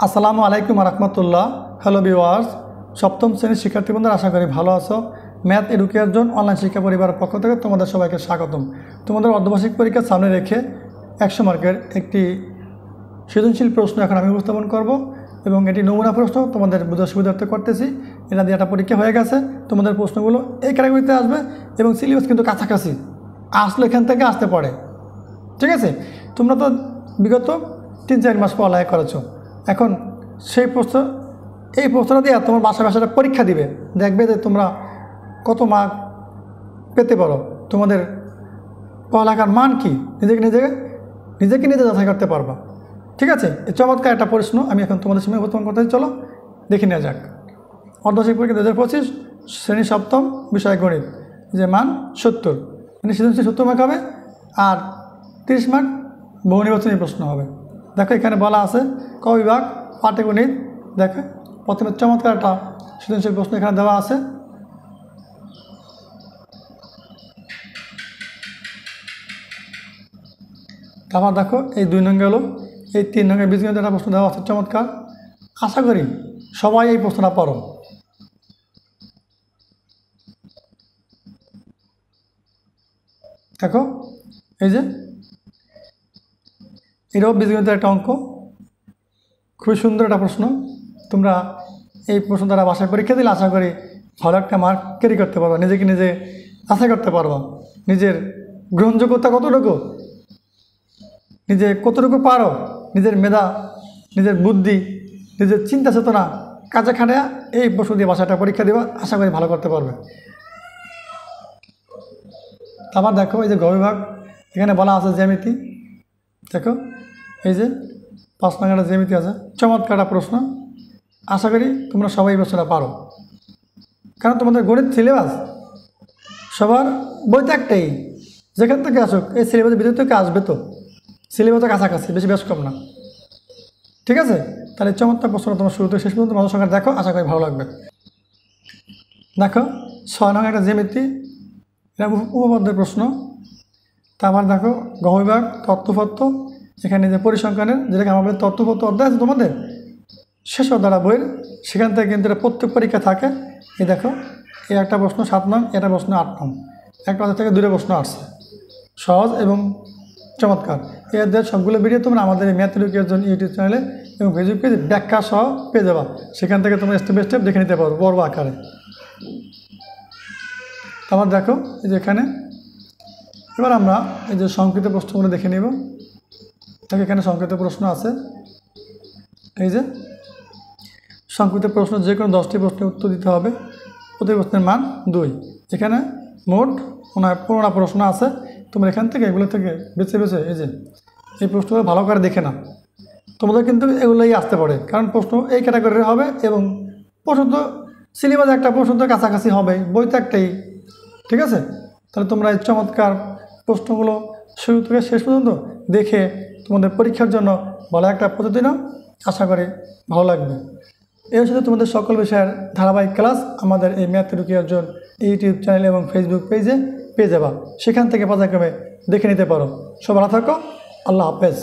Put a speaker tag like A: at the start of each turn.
A: আসসালামু আলাইকুম রহমতুল্লাহ। Hello viewers, সপ্তম শ্রেণীর শিক্ষার্থী বন্ধুরা, আশা করি ভালো আছো। ম্যাথ এডুকেশন অনলাইন শিক্ষা পরিবারের পক্ষ থেকে তোমাদের সবাইকে স্বাগতম। তোমাদের অর্ধবার্ষিক পরীক্ষা সামনে রেখে 100 মার্কের একটি সৃজনশীল প্রশ্ন এখন আমি উপস্থাপন করব এবং এটি নমুনা প্রশ্ন তোমাদের বোঝার সুবিধার্থে করতেছি। এটা দিয়ে একটা পরীক্ষা হয়ে গেছে। তোমাদের প্রশ্নগুলো এই ক্যাটাগরিতে আসবে এবং সিলেবাস কিন্তু কাছাকাছি আসলে এখান থেকে আসতে পারে। ঠিক আছে, তোমরা তো বিগত 3-4 মাস পড়ালেখা করেছো। এখন সেই এই প্রশ্নটা দিয়ে তোমার বাসাটা পরীক্ষা দিবে, দেখবে যে তোমরা কত মার্ক পেতে পারো, তোমাদের পড়ালেখার মান কি, নিজেকে নিজে যাচাই করতে পারবা। ঠিক আছে, এই চমৎকার একটা প্রশ্ন আমি এখন তোমাদের সামনে উপস্থাপন করতে চলো দেখে নেওয়া যাক। অর্ধবার্ষিক পরীক্ষা 2025 শ্রেণী সপ্তম, বিষয় গণিত, যে মান 70, মানে সৃজনশীল 70 মার্ক হবে আর 30 মার্ক বহু নির্বাচনী প্রশ্ন হবে। দেখো এখানে বলা আছে ক বিভাগ পাটিগণিত। দেখো প্রথমে চমৎকার একটা সৃজনশীল প্রশ্ন এখানে দেওয়া আছে। তারপর দেখো এই 2 নং গেল, এই 3 নঙ্গের বীজগণিত একটা প্রশ্ন দেওয়া আছে চমৎকার। আশা করি সবাই এই প্রশ্নটা পড়ো। দেখো এই যে এটাও বীজগণিতের একটা অঙ্ক, খুবই সুন্দর একটা প্রশ্ন। তোমরা এই প্রশ্ন দ্বারা বাসায় পরীক্ষা দিলে আশা করি ভালো একটা মার্ক ক্যারি করতে পারবা, নিজেকে নিজে আশা করতে পারবা নিজের গ্রহণযোগ্যতা কতটুকু, নিজে কতটুকু পারো, নিজের মেধা, নিজের বুদ্ধি, নিজের চিন্তা চেতনা কাজে খাটিয়ে এই প্রশ্ন দিয়ে বাসাটা পরীক্ষা দেবা, আশা করি ভালো করতে পারবে। আবার দেখো এই যে গ বিভাগ, এখানে বলা আছে জ্যামিতি। দেখো এই যে 5 নং জ্যামিতি আছে, চমৎকার একটা প্রশ্ন। আশা করি তোমরা সবাই এই প্রশ্নটা পারো, কারণ তোমাদের গণিত সিলেবাস সবার বইতে একটাই, যেখান থেকে আসুক এই সিলেবাসের ভিতর থেকে আসবে, তো সিলেবাসের কাছাকাছি, বেশ কম না। ঠিক আছে, তাহলে চমৎকার প্রশ্ন তোমার শুরু থেকে শেষ পর্যন্ত মনোযোগ সহকারে দেখো, আশা করি ভালো লাগবে। দেখো 6 নং একটা জ্যামিতি, এটা উপপাদ্যের প্রশ্ন। তারপর দেখো গ বিভাগ তথ্যপত্র, এখানে যে পরিসংখ্যানের যেটাকে আমাদের তথ্যপত্র অধ্যায় আছে তোমাদের শেষ অধ্যায়টা বইয়ের, সেখান থেকে কিন্তু এটা প্রত্যেক পরীক্ষা থাকে। এই দেখো এই একটা প্রশ্ন 7 নং, এটা প্রশ্ন 8 নং, একটা অধ্যায় থেকে 2টা প্রশ্ন আসছে, সহজ এবং চমৎকার। এই অধ্যায়ের সবগুলো ভিডিও তোমরা আমাদের এই ম্যাথ এডুকেশন ইউটিউব চ্যানেলে এবং ফেসবুক পেজে ব্যাখ্যা সহ পেয়ে যাবা, সেখান থেকে তোমরা স্টেপ বাই স্টেপ দেখে নিতে পারো বড় আকারে। তারপর দেখো এই যে এখানে এবার আমরা এই যে সংক্ষিপ্ত প্রশ্নগুলো দেখে নিব। দেখো এখানে সংক্ষিপ্ত প্রশ্ন আছে, এই যে সংক্ষিপ্ত প্রশ্ন যে কোনো 10টি প্রশ্নের উত্তর দিতে হবে, প্রতি প্রশ্নের মান 2। এখানে মোট 15টা প্রশ্ন আছে। তোমরা এখান থেকে এগুলো থেকে বেছে এই যে এই প্রশ্নগুলো ভালো করে দেখে না, তোমাদের কিন্তু এগুলোই আসতে পারে, কারণ প্রশ্ন এই ক্যাটাগরির হবে এবং প্রশ্ন তো সিলেবাস একটা প্রশ্ন তো কাছাকাছি হবে, বই তো একটাই। ঠিক আছে, তাহলে তোমরা এই চমৎকার প্রশ্নগুলো শুরু থেকে শেষ পর্যন্ত দেখে তোমাদের পরীক্ষার জন্য ভালো একটা প্রস্তুতি নাও, আশা করি ভালো লাগবে। এর সাথে তোমাদের সকল বিষয়ের ধারাবাহিক ক্লাস আমাদের এই ম্যাথ এডুকেশন ইউটিউব চ্যানেল এবং ফেসবুক পেজে পেয়ে যাবা, সেখান থেকে পর্যায়ক্রমে দেখে নিতে পারো। সব ভালো থাকো, আল্লাহ হাফেজ।